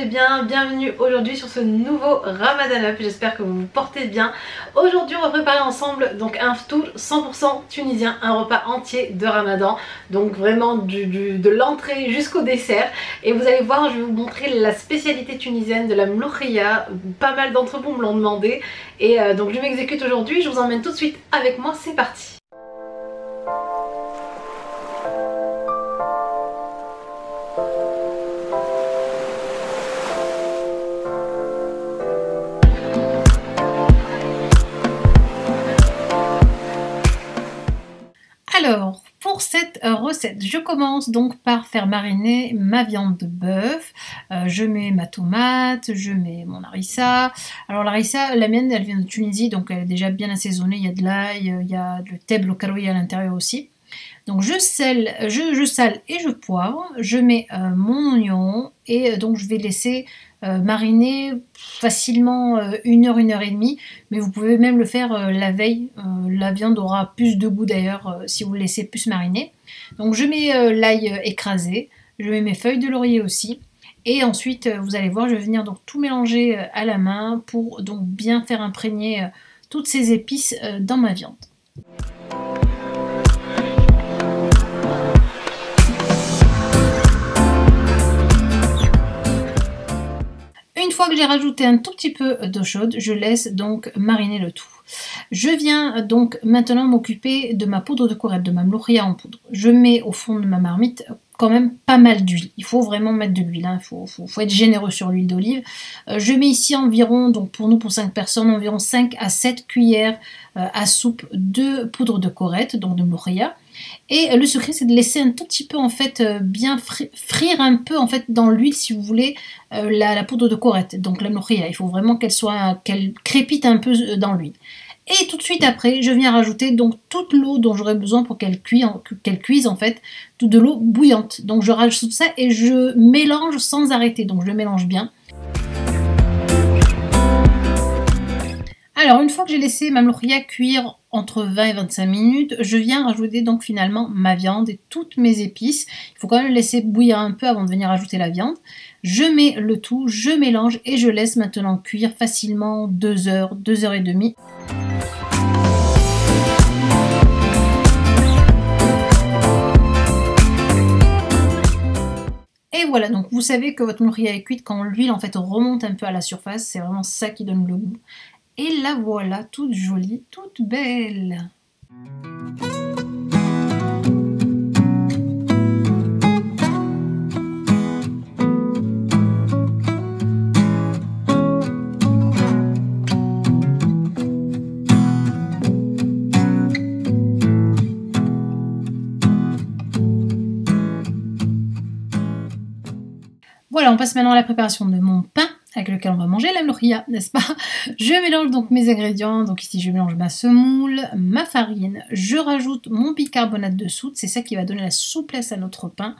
bien, bienvenue aujourd'hui sur ce nouveau Ramadan Up, j'espère que vous vous portez bien. Aujourd'hui on va préparer ensemble donc un ftour 100% tunisien, un repas entier de Ramadan, donc vraiment de l'entrée jusqu'au dessert. Et vous allez voir, je vais vous montrer la spécialité tunisienne de la mloukhia, pas mal d'entre vous me l'ont demandé. Et donc je m'exécute aujourd'hui, je vous emmène tout de suite avec moi, c'est parti. Alors, pour cette recette, je commence donc par faire mariner ma viande de bœuf. Je mets ma tomate, je mets mon harissa. Alors l'harissa, la mienne, elle vient de Tunisie, donc elle est déjà bien assaisonnée. Il y a de l'ail, il y a le teb, le karoui à l'intérieur aussi. Donc je sale et je poivre. Je mets mon oignon et donc je vais laisser mariner facilement 1 heure, 1 heure et demie, mais vous pouvez même le faire la veille. La viande aura plus de goût d'ailleurs si vous le laissez plus mariner. Donc je mets l'ail écrasé, je mets mes feuilles de laurier aussi, et ensuite vous allez voir, je vais venir donc tout mélanger à la main pour donc bien faire imprégner toutes ces épices dans ma viande. Une fois que j'ai rajouté un tout petit peu d'eau chaude, je laisse donc mariner le tout. Je viens donc maintenant m'occuper de ma poudre de courette, de ma mloukhia en poudre. Je mets au fond de ma marmite quand même pas mal d'huile. Il faut vraiment mettre de l'huile, hein. Faut être généreux sur l'huile d'olive. Je mets ici environ, donc pour nous, pour 5 personnes, environ 5 à 7 cuillères à soupe de poudre de courette, donc de mloukhia. Et le secret, c'est de laisser un tout petit peu en fait bien frire un peu en fait dans l'huile, si vous voulez, la poudre de courette, donc la mloukhia. Il faut vraiment qu'elle crépite un peu dans l'huile. Et tout de suite après, je viens rajouter donc toute l'eau dont j'aurai besoin pour qu'elle cuise en fait, de l'eau bouillante. Donc je rajoute ça et je mélange sans arrêter, donc je le mélange bien. Alors une fois que j'ai laissé ma mloukhia cuire entre 20 et 25 minutes, je viens rajouter donc finalement ma viande et toutes mes épices. Il faut quand même laisser bouillir un peu avant de venir ajouter la viande. Je mets le tout, je mélange et je laisse maintenant cuire facilement 2 heures, 2 heures et demie. Et voilà, donc vous savez que votre mloukhia est cuite quand l'huile en fait remonte un peu à la surface, c'est vraiment ça qui donne le goût. Et la voilà, toute jolie, toute belle. Voilà, on passe maintenant à la préparation de mon pain avec lequel on va manger la mloukhia, n'est-ce pas? Je mélange donc mes ingrédients, donc ici je mélange ma semoule, ma farine, je rajoute mon bicarbonate de soude, c'est ça qui va donner la souplesse à notre pain.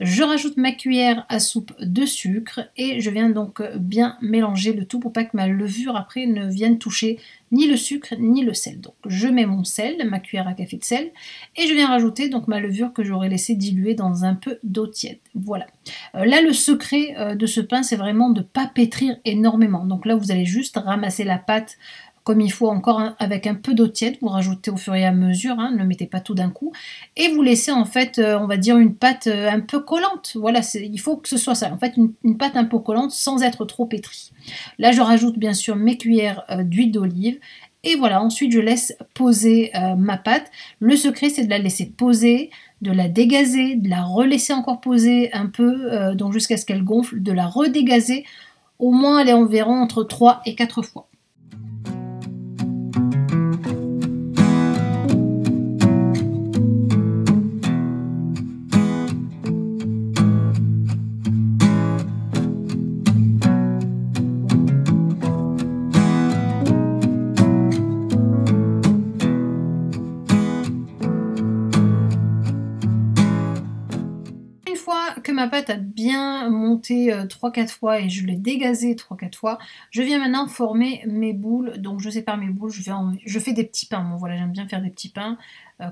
Je rajoute ma cuillère à soupe de sucre et je viens donc bien mélanger le tout pour pas que ma levure après ne vienne toucher ni le sucre ni le sel. Donc je mets mon sel, ma cuillère à café de sel, et je viens rajouter donc ma levure que j'aurais laissé diluer dans un peu d'eau tiède. Voilà. Là le secret de ce pain, c'est vraiment de ne pas pétrir énormément. Donc là vous allez juste ramasser la pâte comme il faut, encore avec un peu d'eau tiède, vous rajoutez au fur et à mesure, hein, ne le mettez pas tout d'un coup, et vous laissez en fait, on va dire une pâte un peu collante. Voilà, il faut que ce soit ça, en fait une pâte un peu collante sans être trop pétrie. Là je rajoute bien sûr mes cuillères d'huile d'olive, et voilà, ensuite je laisse poser ma pâte. Le secret c'est de la laisser poser, de la dégazer, de la relaisser encore poser un peu, donc jusqu'à ce qu'elle gonfle, de la redégazer, au moins elle est environ entre 3 et 4 fois. ma pâte a bien monté 3-4 fois et je l'ai dégazée 3-4 fois, je viens maintenant former mes boules. Donc je sépare mes boules, je fais des petits pains. Bon voilà, j'aime bien faire des petits pains,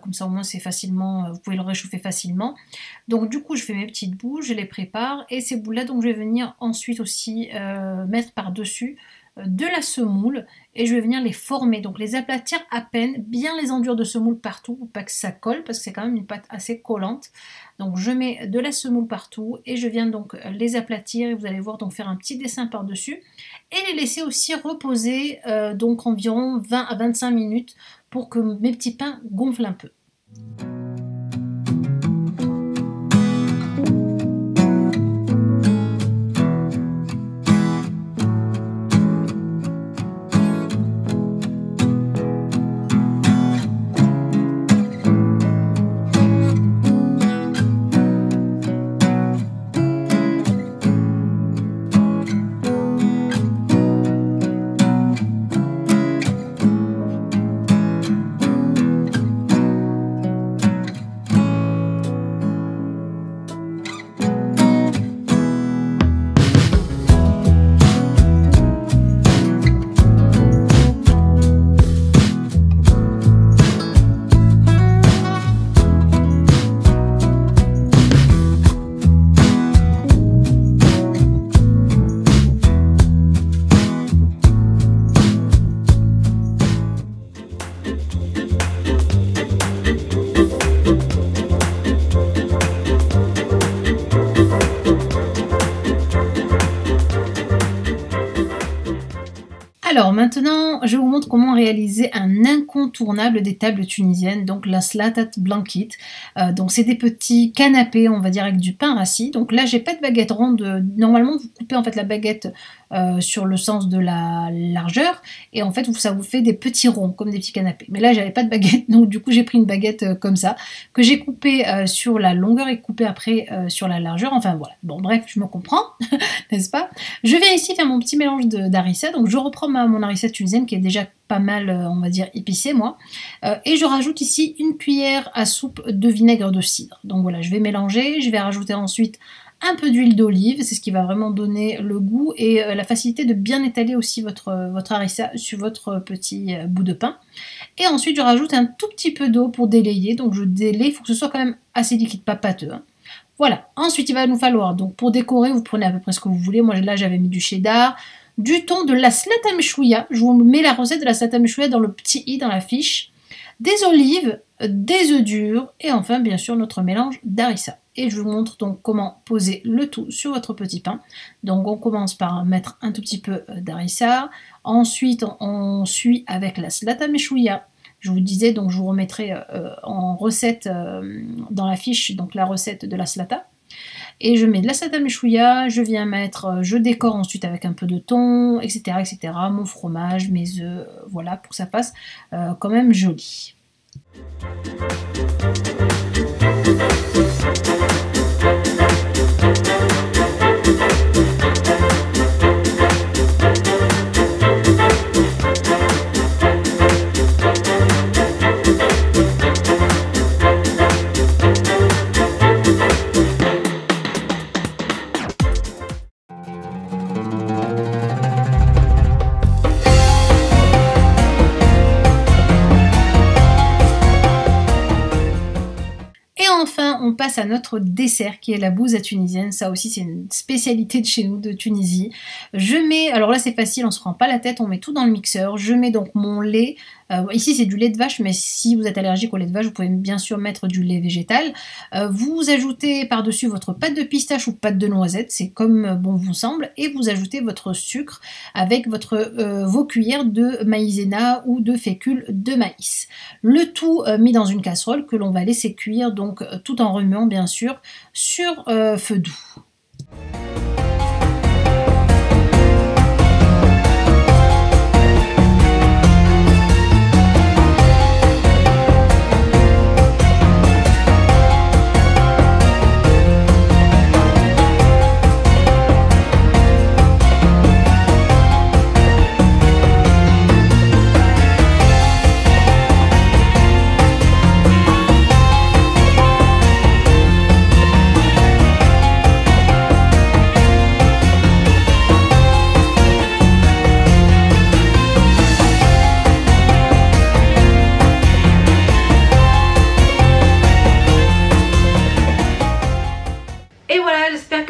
comme ça au moins c'est facilement, vous pouvez le réchauffer facilement. Donc du coup je fais mes petites boules, je les prépare et ces boules là donc je vais venir ensuite aussi mettre par dessus de la semoule et je vais venir les former, donc les aplatir à peine, bien les enduire de semoule partout pour pas que ça colle parce que c'est quand même une pâte assez collante. Donc je mets de la semoule partout et je viens donc les aplatir et vous allez voir donc faire un petit dessin par dessus et les laisser aussi reposer donc environ 20 à 25 minutes pour que mes petits pains gonflent un peu. Alors maintenant, je vous montre comment réaliser un incontournable des tables tunisiennes, donc la slatat blanquit. Donc c'est des petits canapés, on va dire, avec du pain rassis. Donc là, j'ai pas de baguette ronde. Normalement, vous coupez en fait la baguette sur le sens de la largeur et en fait, ça vous fait des petits ronds, comme des petits canapés. Mais là, j'avais pas de baguette, donc du coup, j'ai pris une baguette comme ça, que j'ai coupée sur la longueur et coupée après sur la largeur. Enfin voilà. Bon, bref, je me comprends, n'est-ce pas? Je viens ici faire mon petit mélange d'harissa. Donc je reprends mon harissa tunisienne qui est déjà pas mal, on va dire, épicée, moi. Et je rajoute ici une cuillère à soupe de vinaigre de cidre. Donc voilà, je vais mélanger. Je vais rajouter ensuite un peu d'huile d'olive. C'est ce qui va vraiment donner le goût et la facilité de bien étaler aussi votre harissa sur votre petit bout de pain. Et ensuite, je rajoute un tout petit peu d'eau pour délayer. Donc je délaye, il faut que ce soit quand même assez liquide, pas pâteux, hein. Voilà, ensuite il va nous falloir, donc pour décorer, vous prenez à peu près ce que vous voulez. Moi là j'avais mis du cheddar, du thon, de la slata meshouya. Je vous mets la recette de la slata meshouya dans le petit i dans la fiche. Des olives, des œufs durs et enfin bien sûr notre mélange d'harissa. Et je vous montre donc comment poser le tout sur votre petit pain. Donc on commence par mettre un tout petit peu d'harissa. Ensuite on suit avec la slata meshouya. Je vous disais, donc je vous remettrai en recette dans la fiche, donc la recette de la slata. Et je mets de la slata meshouya, je viens mettre, je décore ensuite avec un peu de thon, etc., etc., mon fromage, mes œufs, voilà, pour que ça fasse quand même joli. Enfin, on passe à notre dessert qui est la bouza tunisienne. Ça aussi, c'est une spécialité de chez nous, de Tunisie. Je mets, alors là c'est facile, on se prend pas la tête, on met tout dans le mixeur. Je mets donc mon lait. Ici c'est du lait de vache, mais si vous êtes allergique au lait de vache, vous pouvez bien sûr mettre du lait végétal. Vous ajoutez par-dessus votre pâte de pistache ou pâte de noisette, c'est comme bon vous semble, et vous ajoutez votre sucre avec vos cuillères de maïzena ou de fécule de maïs. Le tout mis dans une casserole que l'on va laisser cuire, donc tout en remuant bien sûr sur feu doux.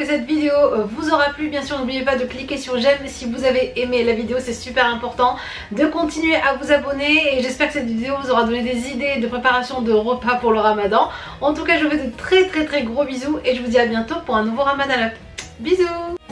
que cette vidéo vous aura plu. Bien sûr, n'oubliez pas de cliquer sur j'aime si vous avez aimé la vidéo, c'est super important. De continuer à vous abonner et j'espère que cette vidéo vous aura donné des idées de préparation de repas pour le ramadan. En tout cas, je vous fais de très gros bisous et je vous dis à bientôt pour un nouveau Ramadan Up. Bisous!